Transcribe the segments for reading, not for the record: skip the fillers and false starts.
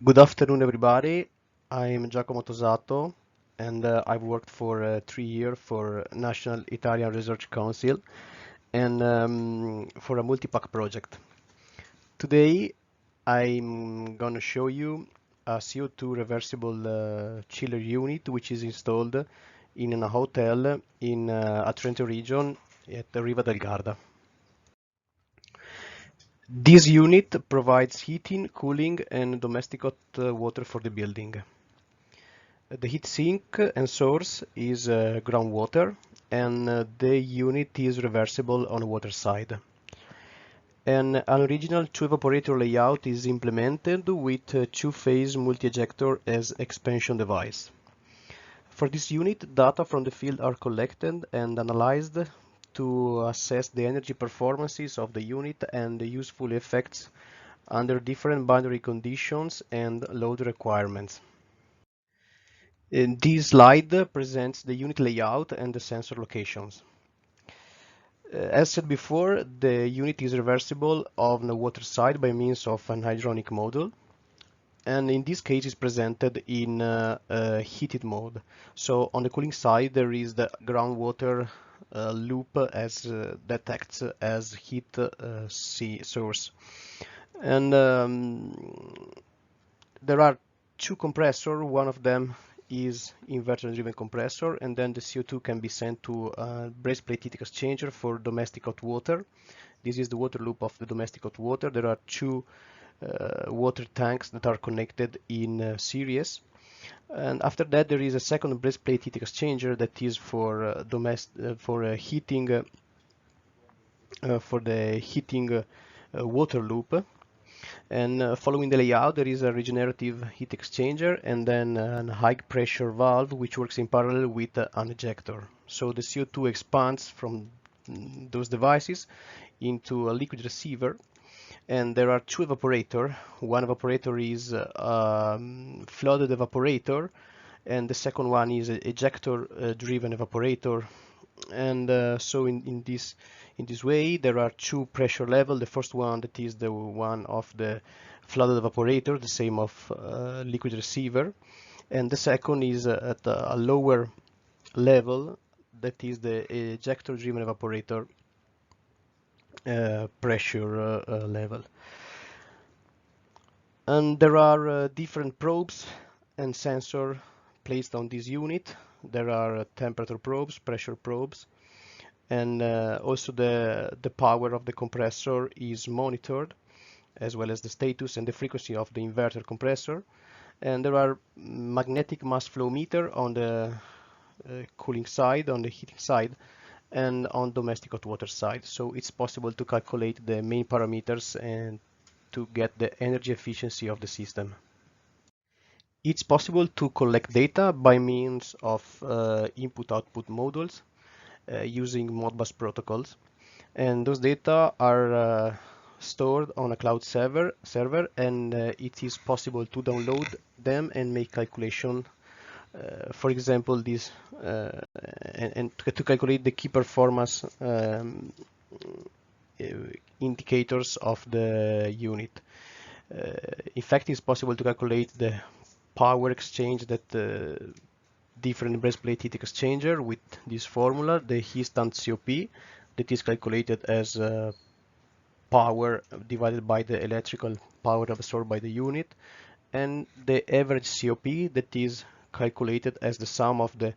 Good afternoon, everybody. I'm Giacomo Tosato, and I've worked for 3 years for National Italian Research Council and for a MultiPACK project. Today, I'm going to show you a CO2 reversible chiller unit which is installed in a hotel in a Trento region at the Riva del Garda. This unit provides heating, cooling, and domestic hot water for the building. The heat sink and source is groundwater, and the unit is reversible on the water side. An original two evaporator layout is implemented with two-phase multi-ejector as expansion device. For this unit, data from the field are collected and analyzed to assess the energy performances of the unit and the useful effects under different boundary conditions and load requirements. This slide presents the unit layout and the sensor locations. As said before, the unit is reversible on the water side by means of an hydronic module, and in this case is presented in heated mode. So on the cooling side there is the groundwater loop that acts as heat source, and there are two compressors. One of them is inverter driven compressor, and then the CO2 can be sent to a braze plate heat exchanger for domestic hot water. This is the water loop of the domestic hot water. There are two water tanks that are connected in series, and after that there is a second braze plate heat exchanger that is for heating for the heating water loop. And following the layout, there is a regenerative heat exchanger and then a high pressure valve which works in parallel with an ejector. So the CO2 expands from those devices into a liquid receiver, and there are two evaporators. One evaporator is flooded evaporator, and the second one is an ejector driven evaporator. And so in this way there are two pressure level. The first one, that is the one of the flooded evaporator, the same of liquid receiver, and the second is at a lower level, that is the ejector driven evaporator pressure level. And there are different probes and sensor placed on this unit. There are temperature probes, pressure probes, and also the power of the compressor is monitored, as well as the status and the frequency of the inverter compressor. And there are magnetic mass flow meter on the cooling side, on the heating side, and on domestic hot water side. So it's possible to calculate the main parameters and to get the energy efficiency of the system. It's possible to collect data by means of input-output modules using Modbus protocols, and those data are stored on a cloud server, and it is possible to download them and make calculation. For example, this and to calculate the key performance indicators of the unit. In fact, it's possible to calculate the power exchange that different braze plate heat exchanger with this formula, the instant COP, that is calculated as power divided by the electrical power absorbed by the unit, and the average COP, that is calculated as the sum of the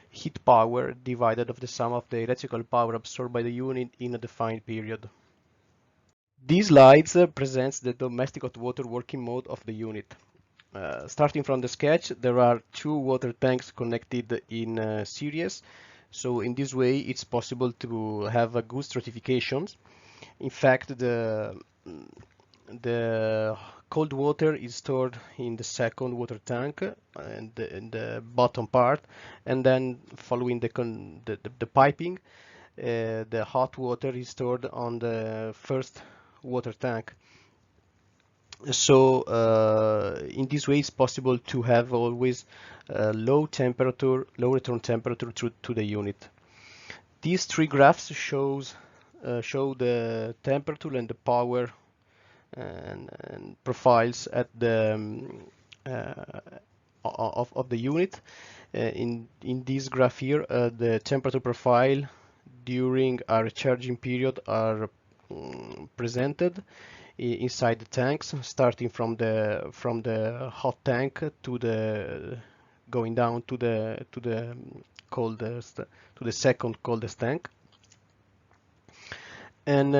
heat power divided of the sum of the electrical power absorbed by the unit in a defined period. These slides presents the domestic hot water working mode of the unit. Starting from the sketch, there are two water tanks connected in series. So in this way, it's possible to have a good stratifications. In fact, the cold water is stored in the second water tank and in the bottom part, and then following the piping, the hot water is stored on the first water tank. So in this way, it's possible to have always low temperature, low return temperature to the unit. These three graphs show the temperature and the power and profiles at the of the unit. In this graph here, the temperature profile during a recharging period are presented inside the tanks, starting from the hot tank to the going down to the coldest, to the second coldest tank. And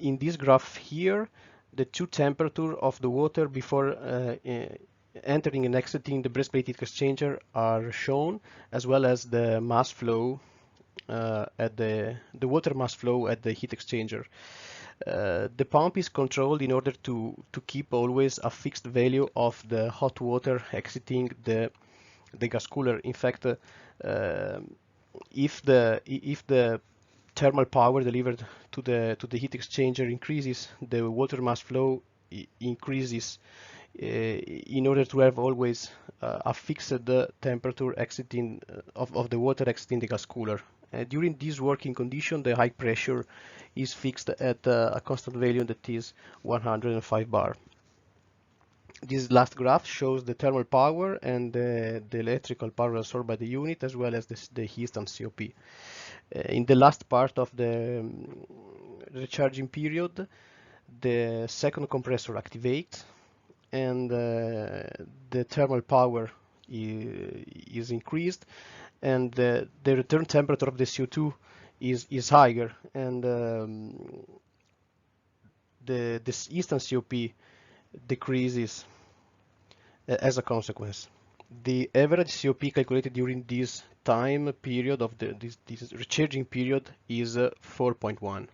in this graph here, the two temperature of the water before entering and exiting the breastplate heat exchanger are shown, as well as the mass flow at the water mass flow at the heat exchanger. The pump is controlled in order to keep always a fixed value of the hot water exiting the gas cooler. In fact, if the thermal power delivered to the heat exchanger increases, the water mass flow increases in order to have always a fixed temperature exiting of the water exiting the gas cooler. During this working condition, the high pressure is fixed at a constant value that is 105 bar. This last graph shows the thermal power and the electrical power absorbed by the unit, as well as the heat and COP. In the last part of the recharging period, the second compressor activates, and the thermal power is increased, and the return temperature of the CO2 is higher, and the instant COP decreases as a consequence. The average COP calculated during this time period of this recharging period is 4.1.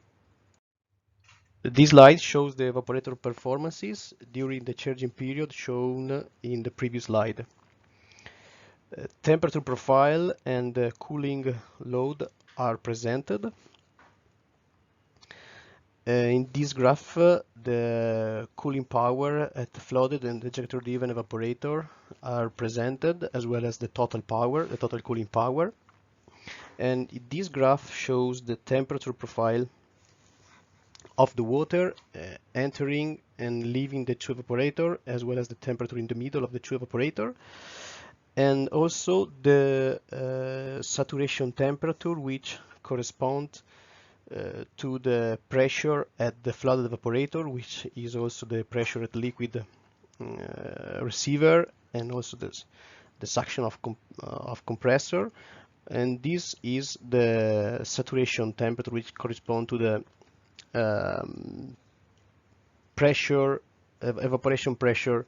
This slide shows the evaporator performances during the charging period shown in the previous slide. Temperature profile and cooling load are presented. In this graph, the cooling power at the flooded and ejector-driven evaporator are presented, as well as the total power, the total cooling power. And this graph shows the temperature profile of the water entering and leaving the tube evaporator, as well as the temperature in the middle of the tube evaporator, and also the saturation temperature, which corresponds to the pressure at the flooded evaporator, which is also the pressure at the liquid receiver, and also the suction of compressor. And this is the saturation temperature, which corresponds to the pressure, evaporation pressure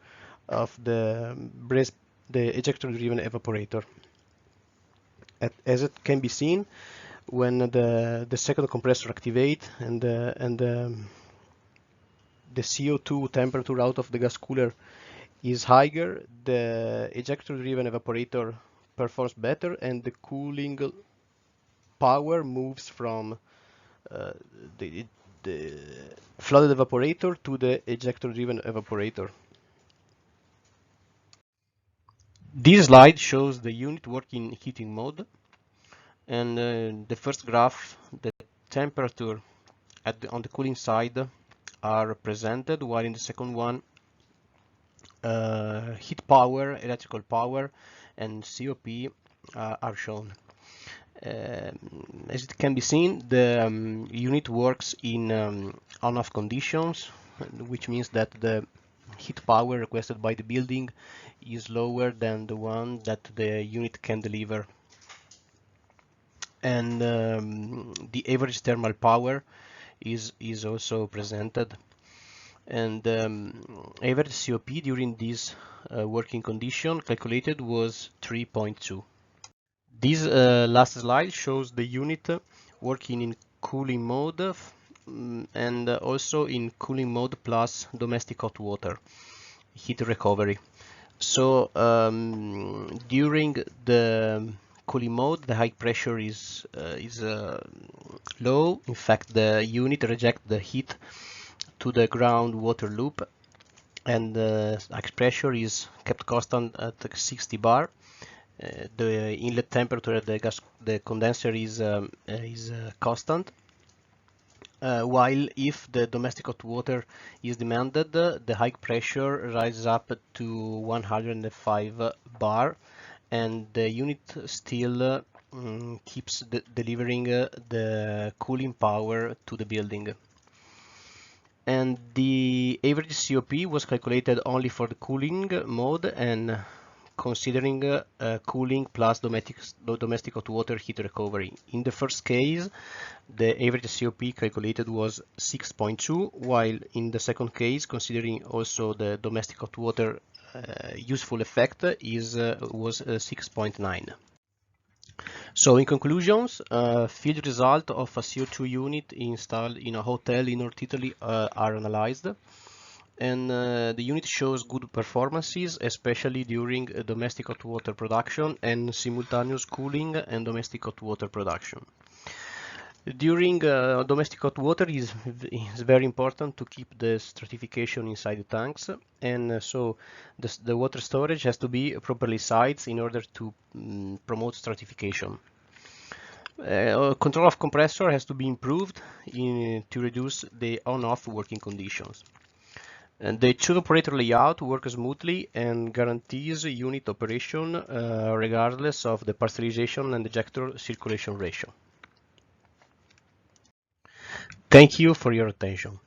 of the ejector-driven evaporator. As it can be seen, when the second compressor activates and the CO2 temperature out of the gas cooler is higher, the ejector-driven evaporator performs better, and the cooling power moves from the flooded evaporator to the ejector-driven evaporator. This slide shows the unit working in heating mode, and the first graph, the temperature on the cooling side are presented, while in the second one, heat power, electrical power, and COP are shown. As it can be seen, the unit works in on-off conditions, which means that the heat power requested by the building is lower than the one that the unit can deliver. And the average thermal power is also presented. And average COP during this working condition calculated was 3.2. This last slide shows the unit working in cooling mode and also in cooling mode plus domestic hot water heat recovery. So during the cooling mode, the high pressure is low. In fact, the unit rejects the heat to the groundwater loop, and the max pressure is kept constant at 60 bar. The inlet temperature at the condenser is constant. while if the domestic hot water is demanded, the high pressure rises up to 105 bar, and the unit still keeps delivering the cooling power to the building. And the average COP was calculated only for the cooling mode and considering cooling plus domestic hot water heat recovery. In the first case, the average COP calculated was 6.2, while in the second case, considering also the domestic hot water useful effect, was 6.9. So in conclusions, field result of a CO2 unit installed in a hotel in North Italy are analyzed, and the unit shows good performances, especially during domestic hot water production and simultaneous cooling and domestic hot water production. During domestic hot water is very important to keep the stratification inside the tanks, and so the water storage has to be properly sized in order to promote stratification. Control of compressor has to be improved to reduce the on-off working conditions. And the tube operator layout works smoothly and guarantees unit operation regardless of the parcelization and ejector circulation ratio. Thank you for your attention.